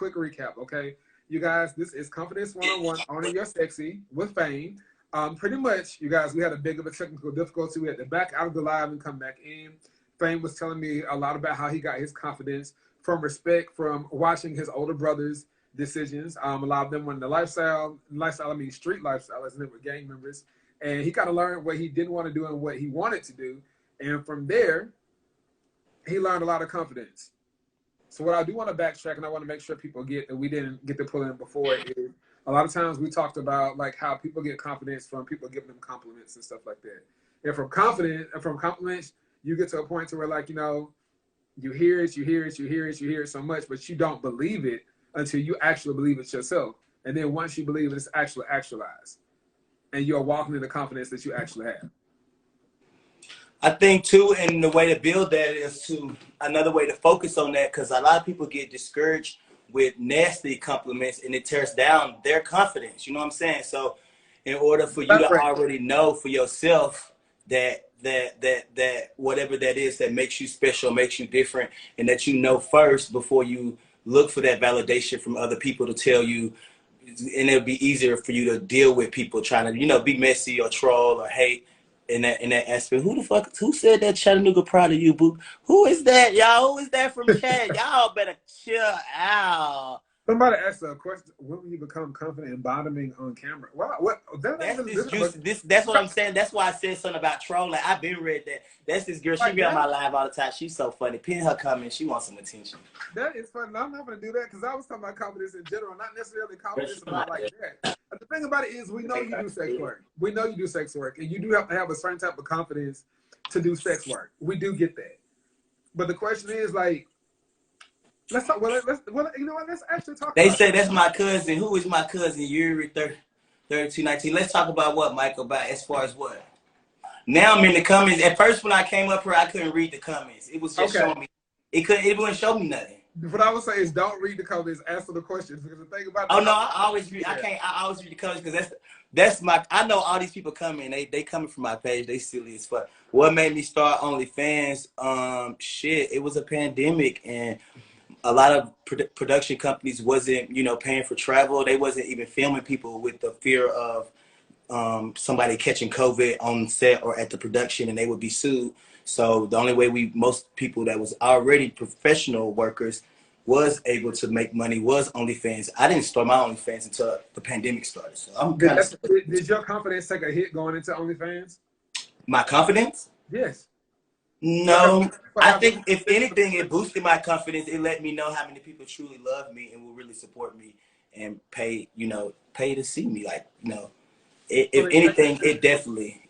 quick recap, okay? You guys, this is Confidence 101, Owning Your Sexy with Fame. Pretty much, you guys, we had a big of a technical difficulty. We had to back out of the live and come back in. Fame was telling me a lot about how he got his confidence from respect, from watching his older brothers' decisions. A lot of them went in the lifestyle, I mean street lifestyle, as in with gang members. And he kind of learned what he didn't want to do and what he wanted to do. And from there, he learned a lot of confidence. So what I do want to backtrack, and I want to make sure people get that we didn't get to pull in before, is a lot of times we talked about like how people get confidence from people giving them compliments and stuff like that. And from compliments, you get to a point to where, like, you know, you hear it so much, but you don't believe it until you actually believe it yourself. And then once you believe it, it's actually actualized. And you're walking in the confidence that you actually have. I think too, and the way to build that is to another way to focus on that, because a lot of people get discouraged with nasty compliments and it tears down their confidence. You know what I'm saying? So in order for you to already know for yourself that whatever that is that makes you special, makes you different, and that you know first before you look for that validation from other people to tell you, and it'll be easier for you to deal with people trying to, you know, be messy or troll or hate in that aspect. Who said that Chattanooga proud of you, boo? Who is that, y'all? Who is that from Chat? Y'all better chill out. Somebody asked a question: when will you become confident in bottoming on camera? What? That's what I'm saying. That's why I said something about trolling. I've been read that. That's this girl. She be on my live all the time. She's so funny. Pin her comment. She wants some attention. That is funny. I'm not going to do that because I was talking about confidence in general, not necessarily confidence about like that. The thing about it is, we know you do sex work. We know you do sex work, and you do have to have a certain type of confidence to do sex work. We do get that. But the question is, like, let's talk. Well, you know what? Let's actually talk. They say that's my cousin. Who is my cousin? Yuri 3219. Let's talk about what, Michael? About as far as what? Now I'm in the comments. At first, when I came up here, I couldn't read the comments. It was just showing me. It wouldn't show me nothing. What I would say is, don't read the comments. Answer the questions, because the thing about I always read. I always read the comments because that's my. I know all these people coming. They coming from my page. They silly as fuck. What made me start OnlyFans? Shit. It was a pandemic and a lot of production companies wasn't, you know, paying for travel. They wasn't even filming people with the fear of somebody catching COVID on set or at the production, and they would be sued. So the only way most people that was already professional workers was able to make money was OnlyFans. I didn't start my OnlyFans until the pandemic started. So I'm did your confidence take a hit going into OnlyFans? My confidence? Yes. No, I think if anything, it boosted my confidence. It let me know how many people truly love me and will really support me and pay to see me. Like, you know, if anything, it definitely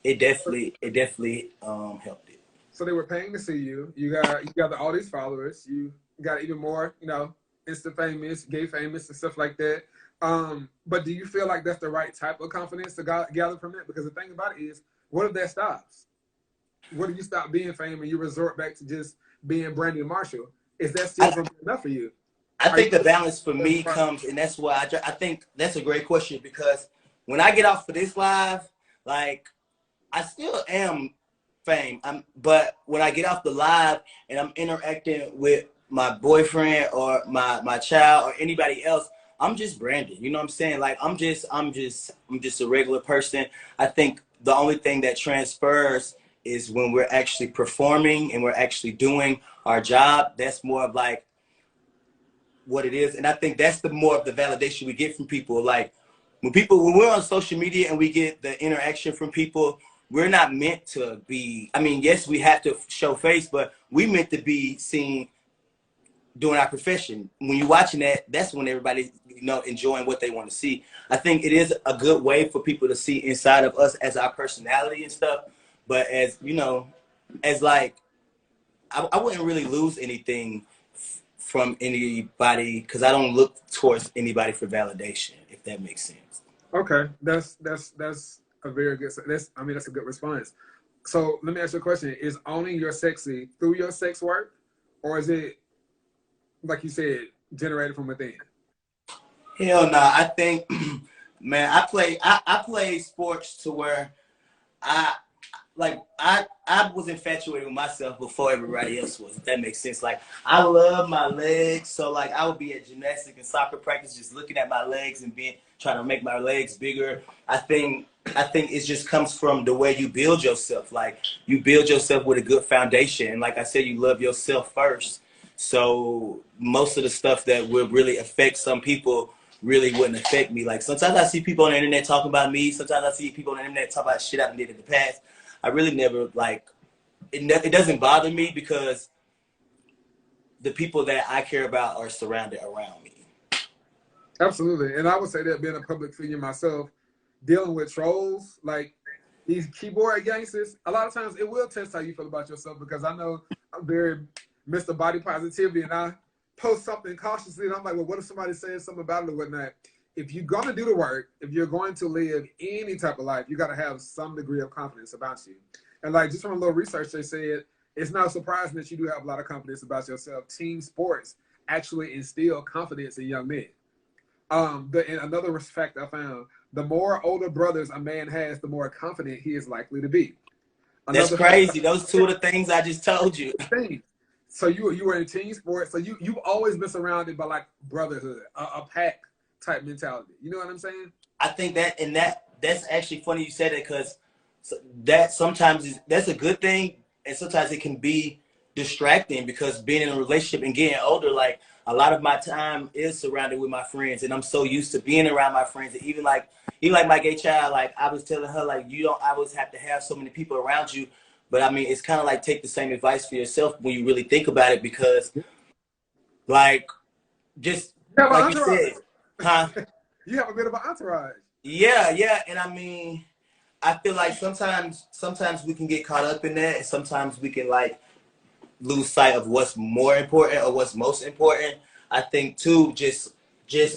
helped it. So they were paying to see you. You got all these followers. You got even more, you know, Insta famous, gay famous, and stuff like that. But do you feel like that's the right type of confidence to gather from that? Because the thing about it is, what if that stops? What if you stop being famous and you resort back to just being Brandon Marshall? Is that still enough for you? I think the balance for me comes, and that's why I think that's a great question, because when I get off for this live, like, I still am fame. But when I get off the live and I'm interacting with my boyfriend or my child or anybody else, I'm just Brandon. You know what I'm saying? Like, I'm just a regular person. I think the only thing that transfers is when we're actually performing and we're actually doing our job. That's more of like what it is. And I think that's the more of the validation we get from people. Like, when we're on social media and we get the interaction from people, we're not meant to be, I mean, yes, we have to show face, but we meant to be seen doing our profession. When you're watching that, that's when everybody, you know, enjoying what they want to see. I think it is a good way for people to see inside of us as our personality and stuff. But as, you know, as like, I wouldn't really lose anything from anybody because I don't look towards anybody for validation, if that makes sense. Okay, that's a very good. That's a good response. So let me ask you a question: is owning your sexy through your sex work, or is it, like you said, generated from within? Hell no. I think, man, I play sports to where I was infatuated with myself before everybody else was, if that makes sense. Like, I love my legs, so like I would be at gymnastic and soccer practice just looking at my legs and trying to make my legs bigger. I think it just comes from the way you build yourself. Like, you build yourself with a good foundation, and like I said, you love yourself first. So most of the stuff that would really affect some people really wouldn't affect me. Like, sometimes I see people on the internet talking about me. Sometimes I see people on the internet talk about shit I did in the past. I really never, like, it doesn't bother me because the people that I care about are surrounded around me. Absolutely. And I would say that being a public figure myself, dealing with trolls, like these keyboard gangsters, a lot of times it will test how you feel about yourself, because I know I'm very Mr. Body Positivity, and I post something cautiously and I'm like, well, what if somebody says something about it or whatnot? If you're going to do the work, if you're going to live any type of life, you got to have some degree of confidence about you. And like, just from a little research, they said it's not surprising that you do have a lot of confidence about yourself. Team sports actually instill confidence in young men. And another fact I found, the more older brothers a man has, the more confident he is likely to be. That's crazy. Those two of the things I just told you. So you were in team sports, so you've always been surrounded by like brotherhood, a pack type mentality. You know what I'm saying? I think that's actually funny you said it, because that sometimes that's a good thing, and sometimes it can be distracting, because being in a relationship and getting older, like, a lot of my time is surrounded with my friends, and I'm so used to being around my friends. And even like my gay child, like, I was telling her, like, you don't always have to have so many people around you. But I mean, it's kind of like, take the same advice for yourself when you really think about it, because like, just like you said, huh? You have a bit of an entourage. Yeah. And I mean, I feel like sometimes we can get caught up in that, and sometimes we can like lose sight of what's more important or what's most important. I think too, just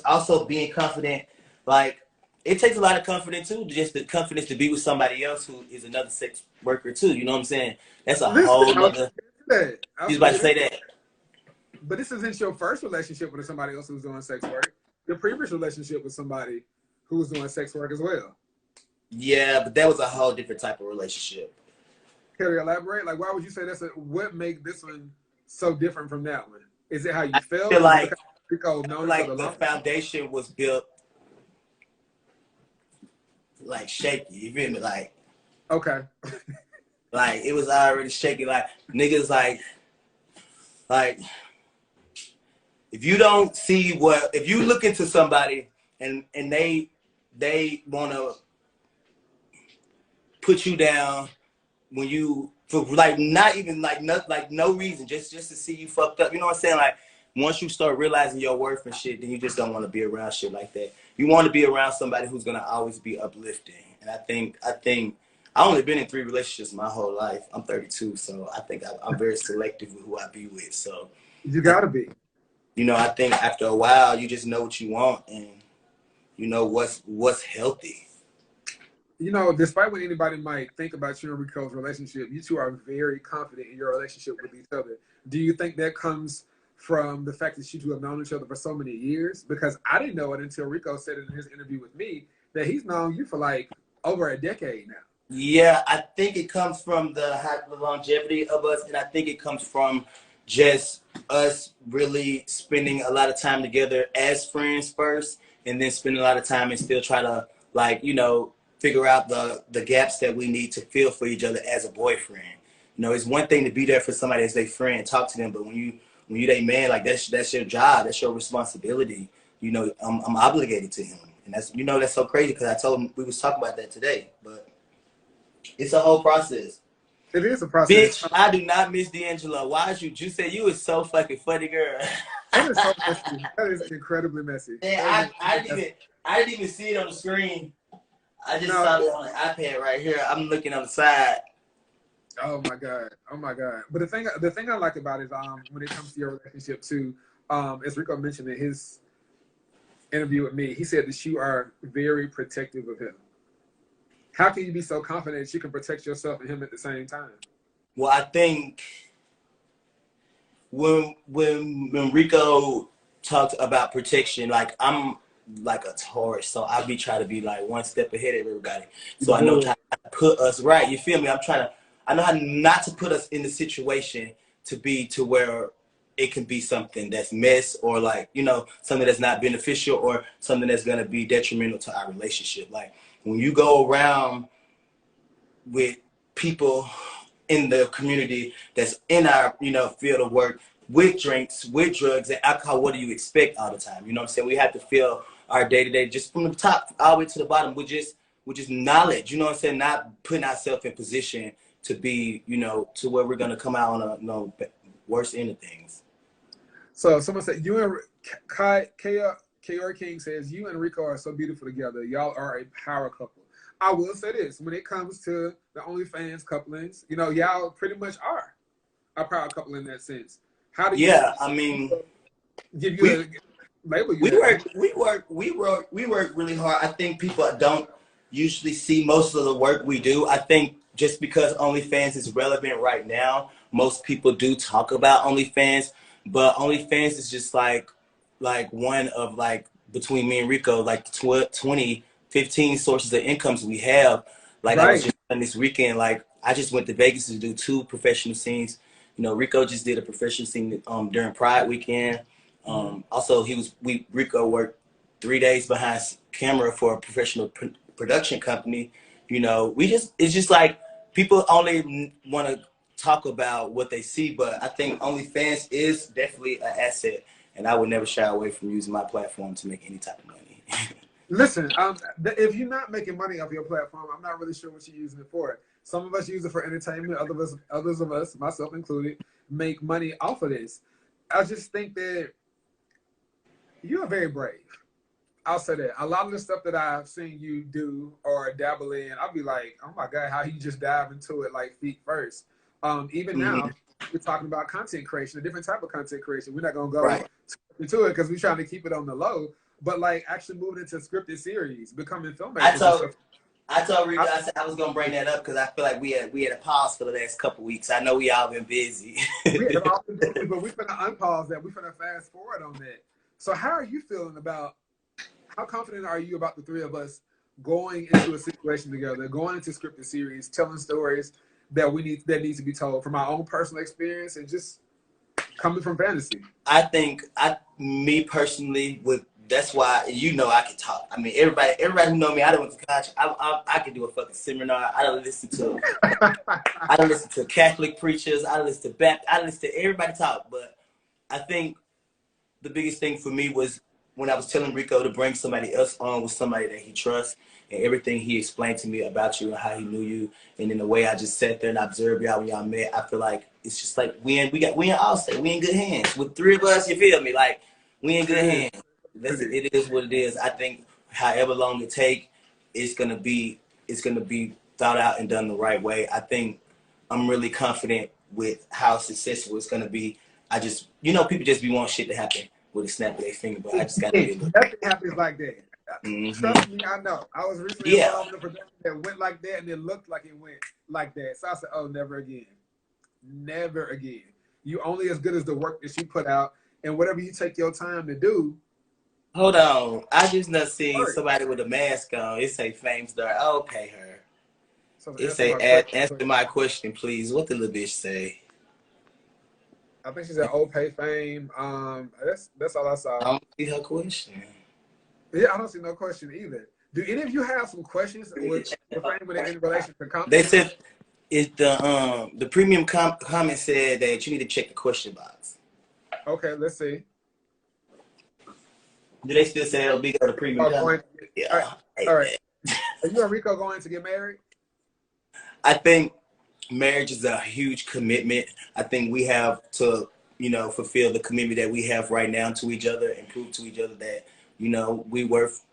also being confident. Like, it takes a lot of confidence too, just the confidence to be with somebody else who is another sex worker too. You know what I'm saying? That's a whole nother. You was about to say that. But this isn't your first relationship with somebody else who's doing sex work. Your previous relationship with somebody who was doing sex work as well. Yeah, but that was a whole different type of relationship. Can you elaborate? Like, why would you say what make this one so different from that one? Is it how you felt? I feel like, the foundation was built like shaky. You feel me? Like, okay. Like, it was already shaky. Like, niggas like if you don't see if you look into somebody and they wanna put you down when you, for like, not even like no reason, just to see you fucked up. You know what I'm saying? Like, once you start realizing your worth and shit, then you just don't want to be around shit like that. You want to be around somebody who's gonna always be uplifting. And I think I only been in 3 relationships my whole life. I'm 32, so I think I'm very selective with who I be with. So you gotta be. You know, I think after a while, you just know what you want, and you know what's healthy. You know, despite what anybody might think about you and Rico's relationship, you two are very confident in your relationship with each other. Do you think that comes from the fact that you two have known each other for so many years? Because I didn't know it until Rico said in his interview with me that he's known you for like over a decade now. Yeah, I think it comes from the longevity of us, and I think it comes from just us really spending a lot of time together as friends first, and then spending a lot of time and still try to, like, you know, figure out the gaps that we need to fill for each other as a boyfriend. You know, it's one thing to be there for somebody as their friend, talk to them, but when you their man, like, that's your job, that's your responsibility. You know, I'm obligated to him, and that's so crazy, because I told him we was talking about that today, but it's a whole process. It is a process. Bitch, I do not miss D'Angelo. Why is you said you was so fucking funny, girl. That is so messy. That is incredibly messy. Man, I didn't even see it on the screen. I just saw it on the iPad right here. I'm looking on the side. Oh my god! But the thing I like about it, when it comes to your relationship too, as Rico mentioned in his interview with me, he said that you are very protective of him. How can you be so confident that you can protect yourself and him at the same time? Well, I think when Rico talked about protection, like, I'm like a Taurus, so I be trying to be like one step ahead of everybody. So I know how to put us right. You feel me? I know how not to put us in the situation to be to where it can be something that's mess or like, you know, something that's not beneficial or something that's gonna be detrimental to our relationship. Like when you go around with people in the community that's in our, you know, field of work with drinks, with drugs and alcohol, what do you expect all the time? You know what I'm saying? We have to feel our day-to-day just from the top all the way to the bottom with just knowledge, you know what I'm saying? Not putting ourselves in position to be, you know, to where we're gonna come out on a, you know, worse end of things. So someone said, you and K.R. King says, you and Rico are so beautiful together. Y'all are a power couple. I will say this, when it comes to the OnlyFans couplings, you know, y'all pretty much are a power couple in that sense. How do you I mean, give you a label? We work really hard. I think people don't usually see most of the work we do. I think just because OnlyFans is relevant right now, most people do talk about OnlyFans, but OnlyFans is just like one of like between me and Rico, like 20, 15 sources of incomes we have. Like I was just on this weekend, like I just went to Vegas to do 2 professional scenes. You know, Rico just did a professional scene during Pride weekend. Also, Rico worked 3 days behind camera for a professional production company. You know, it's just like people only want to talk about what they see, but I think OnlyFans is definitely an asset, and I would never shy away from using my platform to make any type of money. Listen, if you're not making money off your platform, I'm not really sure what you're using it for. Some of us use it for entertainment. Others of us, myself included, make money off of this. I just think that you are very brave. I'll say that. A lot of the stuff that I've seen you do or dabble in, I'll be like, oh my God, how you just dive into it like feet first. Even now, we're talking about content creation, a different type of content creation. We're not going to go into it because we're trying to keep it on the low. But like actually moving into scripted series, becoming filmmakers. I told Rico, I said I was gonna bring that up because I feel like we had a pause for the last couple weeks. I know we all been busy. We have all been busy, but we're gonna unpause that. We're gonna fast forward on that. So how are you feeling about? How confident are you about the 3 of us going into a situation together, going into scripted series, telling stories that need to be told from our own personal experience and just coming from fantasy? I think me personally would. That's why, you know, I can talk. I mean, everybody who know me, I don't went to college. I can do a fucking seminar. I don't listen to Catholic preachers. I don't listen to everybody talk. But I think the biggest thing for me was when I was telling Rico to bring somebody else on with somebody that he trusts, and everything he explained to me about you and how he knew you, and in the way I just sat there and observed y'all when y'all met. I feel like it's just like we in all state. We in good hands with 3 of us. You feel me? Like we in good hands. It is what it is. I think however long it take, it's gonna be thought out and done the right way. I think I'm really confident with how successful it's gonna be. I just, you know, people just be wanting shit to happen with a snap of their finger, but I just gotta be able to. Nothing happens like that. Trust me, I know. I was recently involved in a production that went like that and it looked like it went like that. So I said, oh, never again. Never again. You only as good as the work that you put out, and whatever you take your time to do. Hold on. I just not seen somebody with a mask on. It say Fame Star. Okay, her. So it say, answer my question, please. What the little bitch say? I think she said, "Oh, pay Fame." That's all I saw. I don't see her question. Yeah, I don't see no question either. Do any of you have some questions with Fame in relation to content? They said the premium comment said that you need to check the question box. Okay, let's see. Do they still say it'll be the premium? Yeah. All right. Are you and Rico going to get married? I think marriage is a huge commitment. I think we have to, you know, fulfill the commitment that we have right now to each other and prove to each other that, you know, we worth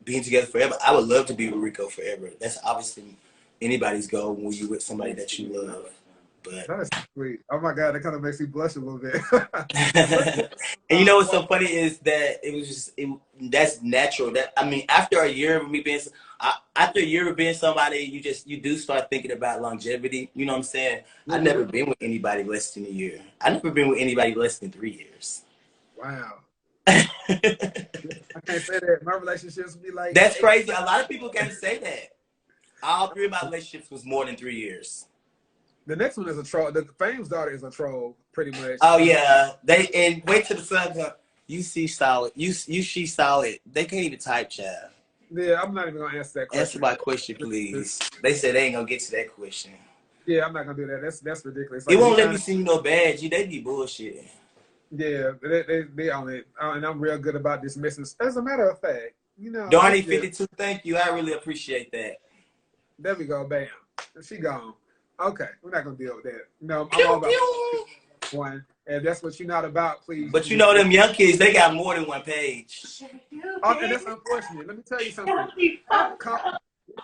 being together forever. I would love to be with Rico forever. That's obviously anybody's goal when you're with somebody that you love. But that is sweet. Oh my God, that kind of makes me blush a little bit. And you know what's so funny is that it was just that's natural. That I mean, after a year of me being somebody, you do start thinking about longevity. You know what I'm saying? Mm-hmm. I've never been with anybody less than a year. I've never been with anybody less than 3 years. Wow. I can't can't say that. My relationships be like That's crazy. A lot of people can't say that. All 3 of my relationships was more than 3 years. The next one is a troll. The Fame's daughter is a troll, pretty much. Oh yeah, and wait till the sun comes. You see solid. You she solid. They can't even type, child. Yeah, I'm not even gonna answer that question. Answer my question, please. They said they ain't gonna get to that question. Yeah, I'm not gonna do that. That's ridiculous. It won't let me see no badge. They be bullshit. Yeah, they own it, and I'm real good about dismissing. As a matter of fact, you know, Darnie 52, thank you. I really appreciate that. There we go, bam. She gone. Okay, we're not gonna deal with that. No, I'm all about one. And that's what you're not about, please. But you know them young kids, they got more than one page. Oh, and that's unfortunate. Let me tell you something.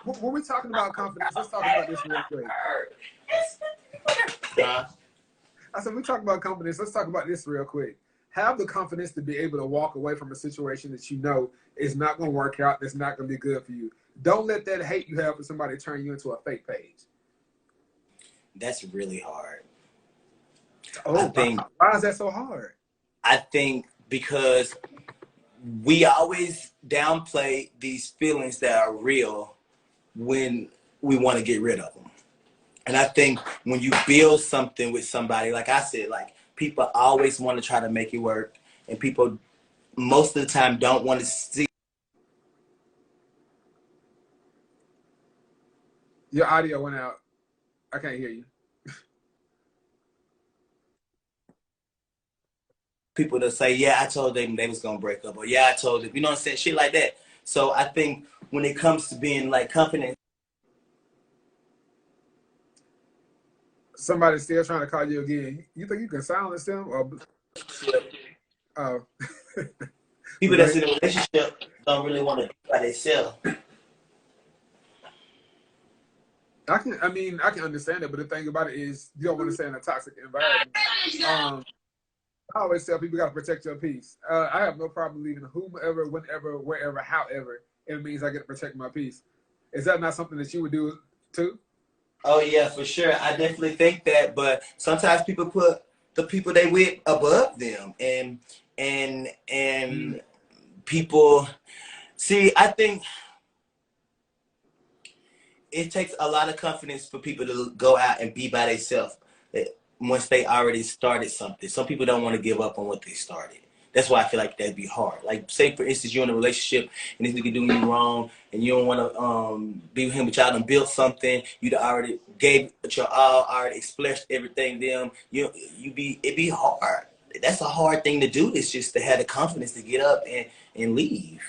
When we're talking about confidence, let's talk about this real quick. I said, we're talking about confidence. Let's talk about this real quick. Have the confidence to be able to walk away from a situation that you know is not going to work out, that's not going to be good for you. Don't let that hate you have for somebody turn you into a fake page. That's really hard. Oh, why is that so hard? I think because we always downplay these feelings that are real when we want to get rid of them. And I think when you build something with somebody, like I said, like people always want to try to make it work, and people most of the time don't want to see. Your audio went out. I can't hear you. People that say, yeah, I told them they was going to break up, or yeah, I told them, you know what I'm saying? Shit like that. So I think when it comes to being like confident. Somebody's still trying to call you again. You think you can silence them? Or... Oh. People that's in a relationship don't really want to do by themselves. I can understand it, but the thing about it is you don't want to stay in a toxic environment. I always tell people you got to protect your peace. I have no problem leaving whomever, whenever, wherever, however. It means I get to protect my peace. Is that not something that you would do too? Oh yeah, for sure. I definitely think that, but sometimes people put the people they with above them, and people see. I think it takes a lot of confidence for people to go out and be by themselves once they already started something. Some people don't want to give up on what they started. That's why I feel like that'd be hard. Like, say, for instance, you're in a relationship and this nigga doing you wrong and you don't want to be with him, but y'all done built something. You already gave it your all, already expressed everything to them. It'd be hard. That's a hard thing to do. It's just to have the confidence to get up and leave.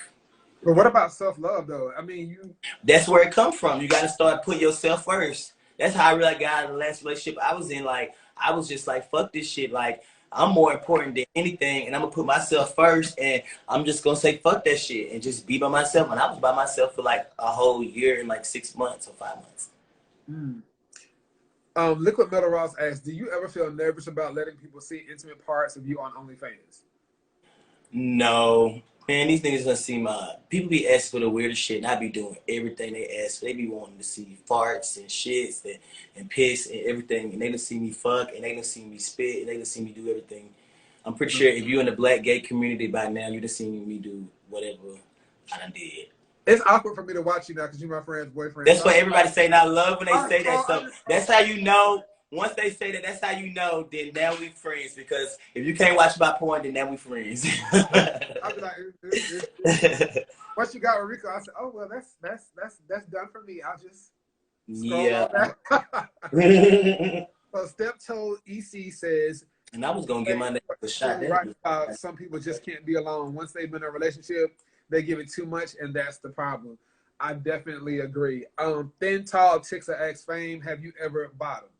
But what about self-love, though? I mean, that's where it comes from. You got to start putting yourself first. That's how I really got out of the last relationship I was in. Like, I was just like, fuck this shit. Like, I'm more important than anything, and I'm going to put myself first, and I'm just going to say fuck that shit and just be by myself. And I was by myself for like a whole year and like 6 months or 5 months. Liquid Metal Ross asks, do you ever feel nervous about letting people see intimate parts of you on OnlyFans? No. Man, these niggas gonna see my... People be asking for the weirdest shit, and I be doing everything they ask for. They be wanting to see farts and shits and piss and everything, and they done see me fuck, and they done see me spit, and they done see me do everything. I'm pretty sure if you're in the black gay community by now, you done seen me do whatever I done did. It's awkward for me to watch you now because you're my friend's boyfriend. That's what everybody say, and I love when they say that. So that's how you know. Once they say that, that's how you know. Then now we friends, because if you can't watch my porn, then now we friends. I'll be like, once you got with Rico, I said, oh well, that's done for me. I'll just scroll So Step-Toe EC says, and I was gonna get my name a shot. Right, some people just can't be alone. Once they've been in a relationship, they give it too much, and that's the problem. I definitely agree. Thin Tall Tixer X Fame, have you ever bottomed?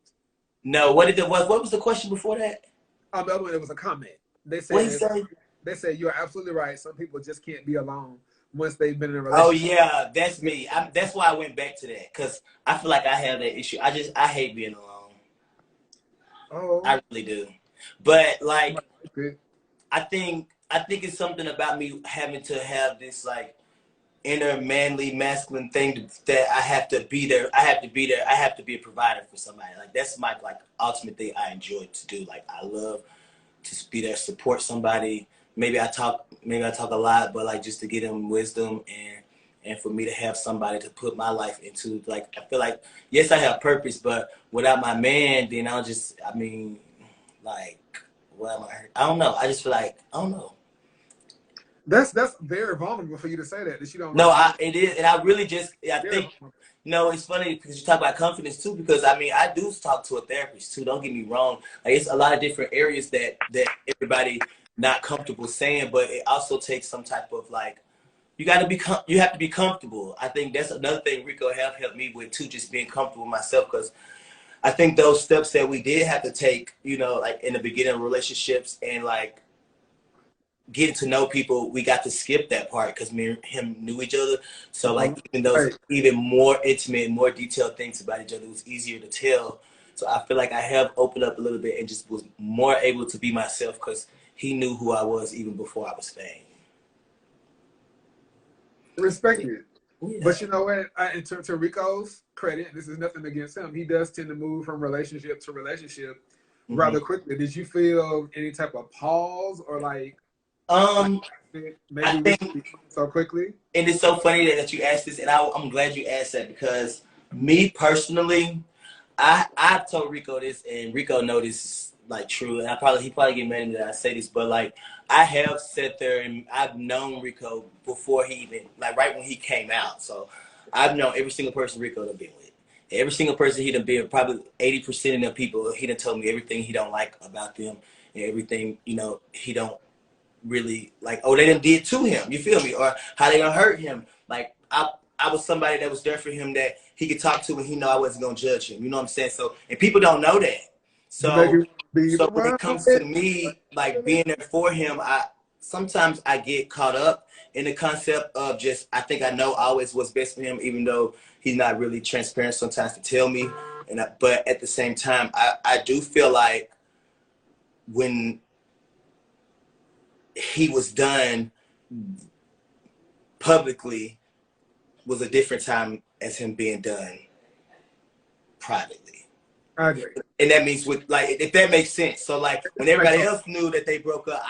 No. What was the question before that? The other one, it was a comment. They said, what he say? They said you're absolutely right. Some people just can't be alone once they've been in a relationship. Oh yeah, that's me. That's why I went back to that, because I feel like I have that issue. I hate being alone. Oh, I really do. But like, I think it's something about me having to have this like inner manly masculine thing that I have to be there. I have to be there. I have to be a provider for somebody. Like, that's my like ultimate thing I enjoy to do. Like, I love to be there, support somebody, maybe I talk a lot, but like just to get him wisdom and for me to have somebody to put my life into. Like I feel like yes, I have purpose, but without my man, then I mean, like what am I don't know. I just feel like I don't know. That's very vulnerable for you to say that you don't No, like. it is, and I really just I Very think vulnerable. it's funny because you talk about confidence too. Because I mean, I do talk to a therapist too. Don't get me wrong. Like it's a lot of different areas that everybody not comfortable saying, but it also takes some type of like you have to be comfortable. I think that's another thing Rico have helped me with too, just being comfortable with myself because I think those steps that we did have to take, like in the beginning of relationships and like getting to know people, we got to skip that part because me and him knew each other. So like even those even more intimate, more detailed things about each other was easier to tell. So I feel like I have opened up a little bit and just was more able to be myself because he knew who I was even before I was famous. Respect it. Yeah. But you know what? In terms to Rico's credit, this is nothing against him. He does tend to move from relationship to relationship rather quickly. Did you feel any type of pause or like maybe I think so quickly? And it's so funny that you asked this, and I'm glad you asked that because me personally, I've told Rico this, and Rico know this is like true, and he probably get mad at me that I say this, but like I have sat there and I've known Rico before he even like right when he came out, so I've known every single person Rico done been with. Every single person he done been, probably 80% of the people, he done told me everything he don't like about them and everything, he don't really like, they done did to him, you feel me? Or how they done hurt him. Like I was somebody that was there for him that he could talk to and he know I wasn't gonna judge him. You know what I'm saying? So and people don't know that. So when it comes to me like being there for him, sometimes I get caught up in the concept of just I think I know always what's best for him, even though he's not really transparent sometimes to tell me. But at the same time, I do feel like when he was done publicly was a different time as him being done privately. I agree. And that means with like if that makes sense. So like when everybody else knew that they broke up,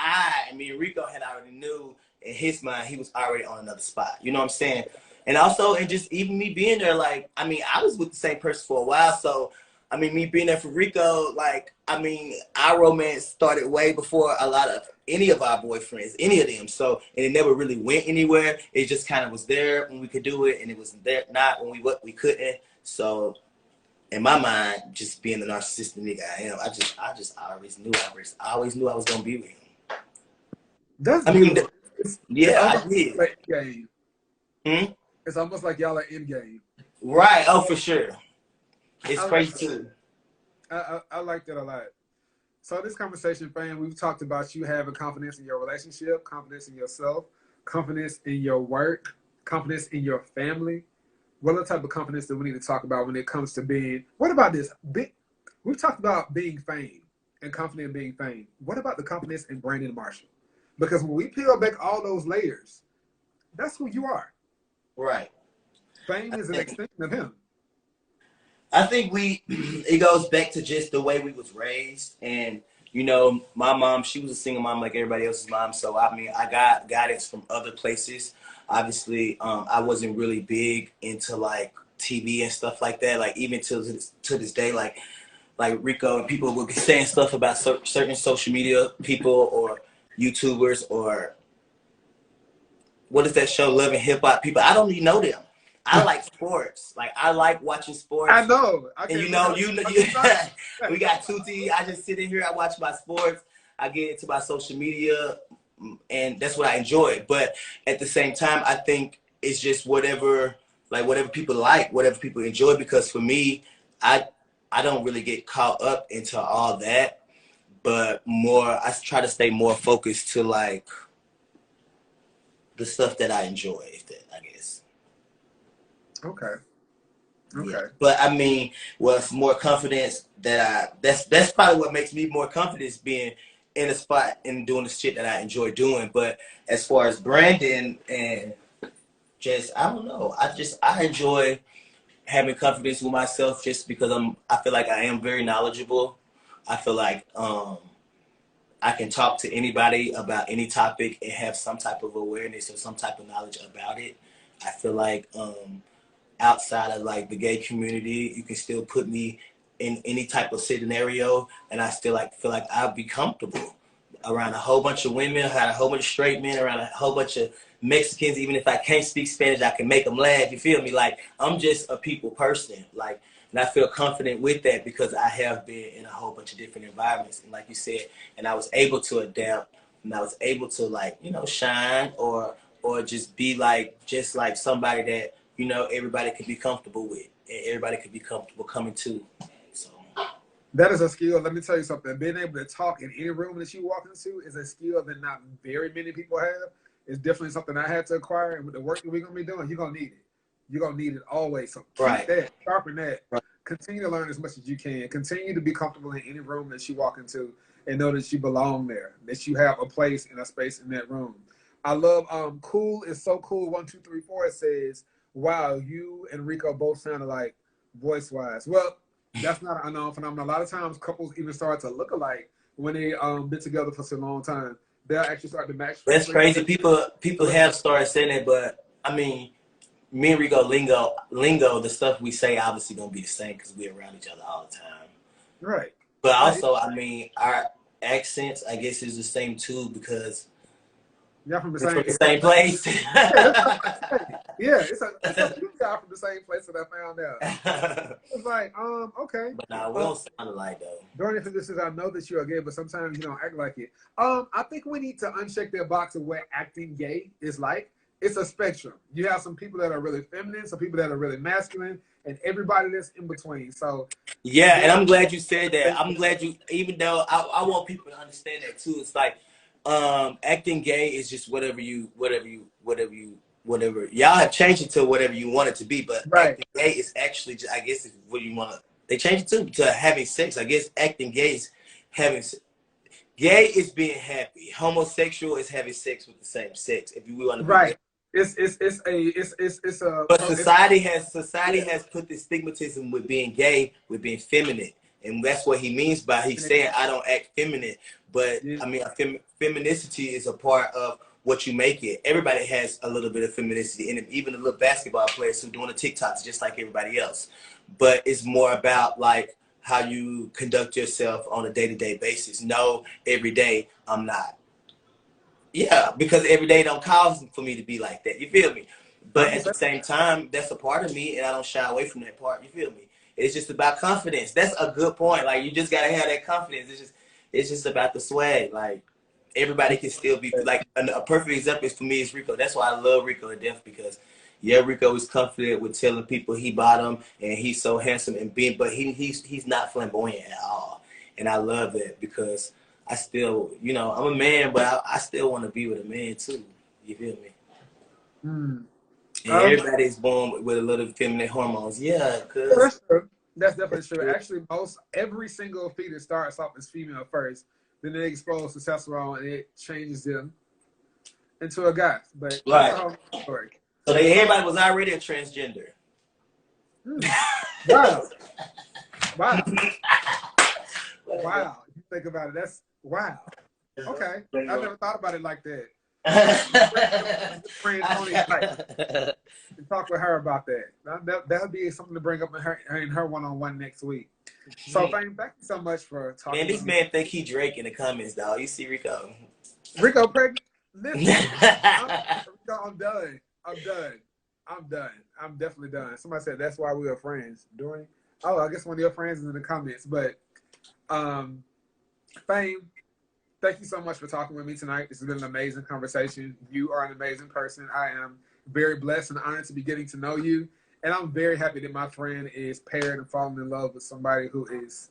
me and Rico had already knew in his mind he was already on another spot. You know what I'm saying? And also and just even me being there, like I was with the same person for a while, so me being there for Rico, like our romance started way before a lot of any of our boyfriends, any of them. So and it never really went anywhere. It just kind of was there when we could do it, and it was there not when we couldn't. So in my mind, just being the narcissistic nigga I am, I always knew I was gonna be with him. That's I did. Like game. It's almost like y'all are in game. Right. Oh, for sure. It's crazy too. I like that a lot. So this conversation, fam, we've talked about you having confidence in your relationship, confidence in yourself, confidence in your work, confidence in your family. What other type of confidence do we need to talk about when it comes to being? What about this? We've talked about being fame and confident in being fame. What about the confidence in Brandon Marshall? Because when we peel back all those layers, that's who you are. Right. Fame is an extension of him. I think it goes back to just the way we was raised. And, my mom, she was a single mom like everybody else's mom. So, I got guidance from other places. Obviously, I wasn't really big into like TV and stuff like that. Like even to this day, like Rico and people would be saying stuff about certain social media people or YouTubers or what is that show, Love and Hip Hop people. I don't even know them. I like sports. Like I like watching sports. I know. And we got Tutti. I just sit in here. I watch my sports. I get into my social media, and that's what I enjoy. But at the same time, I think it's just whatever people like, whatever people enjoy. Because for me, I don't really get caught up into all that. But I try to stay more focused to like the stuff that I enjoy. I guess. Okay. Yeah. But with more confidence that's probably what makes me more confident being in a spot and doing the shit that I enjoy doing. But as far as Brandon and just, I don't know. I enjoy having confidence with myself just because I feel like I am very knowledgeable. I feel like I can talk to anybody about any topic and have some type of awareness or some type of knowledge about it. I feel like outside of like the gay community, you can still put me in any type of scenario, and I still like feel like I'll be comfortable around a whole bunch of women, around a whole bunch of straight men, around a whole bunch of Mexicans. Even if I can't speak Spanish, I can make them laugh. You feel me? Like, I'm just a people person. Like, and I feel confident with that because I have been in a whole bunch of different environments. And like you said, and I was able to adapt, and I was able to, like, you know, shine or just be like, just like somebody that, you know, everybody could be comfortable with and everybody could be comfortable coming to. So that is a skill. Let me tell you something. Being able to talk in any room that you walk into is a skill that not very many people have. It's definitely something I had to acquire. And with the work that we're going to be doing, you're going to need it. You're going to need it always. So keep that, sharpen that. Right. Continue to learn as much as you can. Continue to be comfortable in any room that you walk into and know that you belong there, that you have a place and a space in that room. I love Cool is so cool. 1, 2, 3, 4. It says, wow, you and Rico both sounded like voice-wise. Well, that's not an unknown phenomenon. A lot of times couples even start to look alike when they been together for so long time. They'll actually start to match. That's crazy. People have started saying that, but I mean, me and Rico lingo, the stuff we say obviously gonna be the same because we're around each other all the time. Right. But also, I mean, our accents, I guess, is the same too because y'all from the same place. Yeah, it's a few y'all from the same place that I found out. It's like, okay. But nah, we don't sound alike though. During the this is, I know that you're gay, but sometimes you don't act like it. I think we need to uncheck that box of what acting gay is like. It's a spectrum. You have some people that are really feminine, some people that are really masculine, and everybody that's in between. So yeah, and I'm glad you said that. I'm glad you, even though I want people to understand that too. It's like acting gay is just whatever y'all have changed it to whatever you want it to be, but acting gay is actually just, I guess, is what you want to. They changed it to having sex. I guess acting gay is having. Gay is being happy. Homosexual is having sex with the same sex. If you want to be right. It's a. But society has put this stigmatism with being gay, with being feminine, and that's what he means by he's saying I don't act feminine. But I mean, femininity is a part of what you make it. Everybody has a little bit of femininity in it, even the little basketball players who doing the TikToks just like everybody else. But it's more about like how you conduct yourself on a day-to-day basis. No, every day I'm not. Yeah, because every day don't cause for me to be like that. You feel me? But at the same time, that's a part of me, and I don't shy away from that part. You feel me? It's just about confidence. That's a good point. Like, you just gotta have that confidence. It's just about the swag. Like, everybody can still be like a perfect example is for me is Rico. That's why I love Rico to death because yeah, Rico is confident with telling people he bottom and he's so handsome and but he's not flamboyant at all. And I love that because I still, you know, I'm a man, but I still want to be with a man too. You feel me? And everybody's born with a little feminine hormones. Yeah, cause that's true. That's definitely true. Actually, every single fetus starts off as female first, then they expose to testosterone and it changes them into a guy. But that's a whole story. So everybody was already a transgender. Wow. Wow. Wow. You think about it, that's wow. Okay. I never thought about it like that. Friend Tony, and talk with her about that. That would be something to bring up in her one-on-one next week. So thank you so much for talking. Man, this man think he Drake in the comments, dog. You see Rico. Rico pregnant? Listen, I'm done. I'm definitely done. Somebody said that's why we are friends. I guess one of your friends is in the comments. But Fame, thank you so much for talking with me tonight. This has been an amazing conversation. You are an amazing person. I am very blessed and honored to be getting to know you. And I'm very happy that my friend is paired and falling in love with somebody who is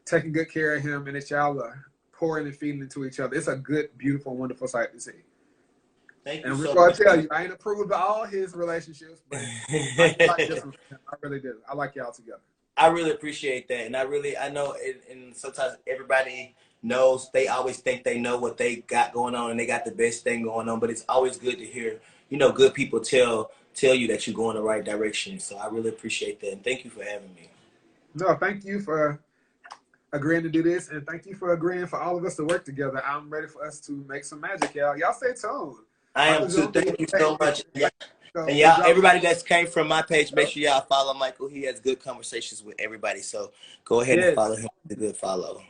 taking good care of him and that y'all are pouring and feeding into each other. It's a good, beautiful, wonderful sight to see. Thank you. And we're going to tell you, I ain't approved of all his relationships, but I like this one. I really do. I like y'all together. I really appreciate that. And I know, and sometimes everybody knows, they always think they know what they got going on and they got the best thing going on, but it's always good to hear, you know, good people tell you that you're going the right direction. So I really appreciate that. And thank you for having me. No, thank you for agreeing to do this, and thank you for agreeing for all of us to work together. I'm ready for us to make some magic, y'all. Y'all stay tuned. I am Michael too. Jonvier, Thank you so much. Yeah. so And we're y'all, dropping. everybody that's came from my page, make sure y'all follow Michael. He has good conversations with everybody. So go ahead and follow him. It's a good follow.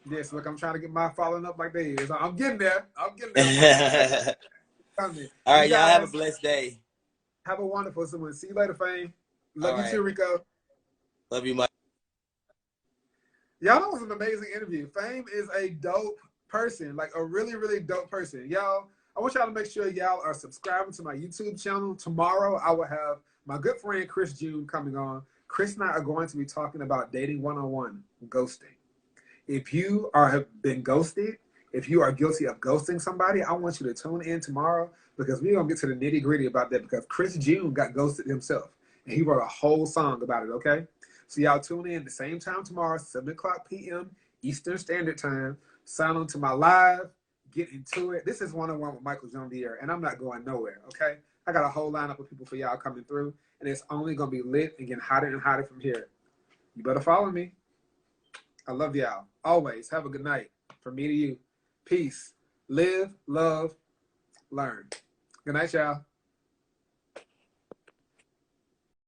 Yes, look, I'm trying to get my following up like they is. I'm getting there. I'm getting there. All You right, y'all have a guys blessed day. have a wonderful one. See you later, Fame. Love All you right. too, Rico. Love you, Mike. Y'all, that was an amazing interview. Fame is a dope person, like a really, really dope person. Y'all, I want y'all to make sure y'all are subscribing to my YouTube channel. Tomorrow, I will have my good friend itschrisjune coming on. Chris and I are going to be talking about dating one-on-one, ghosting. If you have been ghosted, if you are guilty of ghosting somebody, I want you to tune in tomorrow because we're going to get to the nitty-gritty about that because itschrisjune got ghosted himself, and he wrote a whole song about it, okay? So y'all tune in the same time tomorrow, 7 o'clock p.m. Eastern Standard Time. Sign on to my live. Get into it. This is one-on-one with Michael Jonvier, and I'm not going nowhere, okay? I got a whole lineup of people for y'all coming through, and it's only going to be lit and getting hotter and hotter from here. You better follow me. I love y'all. Always. Have a good night. From me to you. Peace. Live, love, learn. Good night, y'all.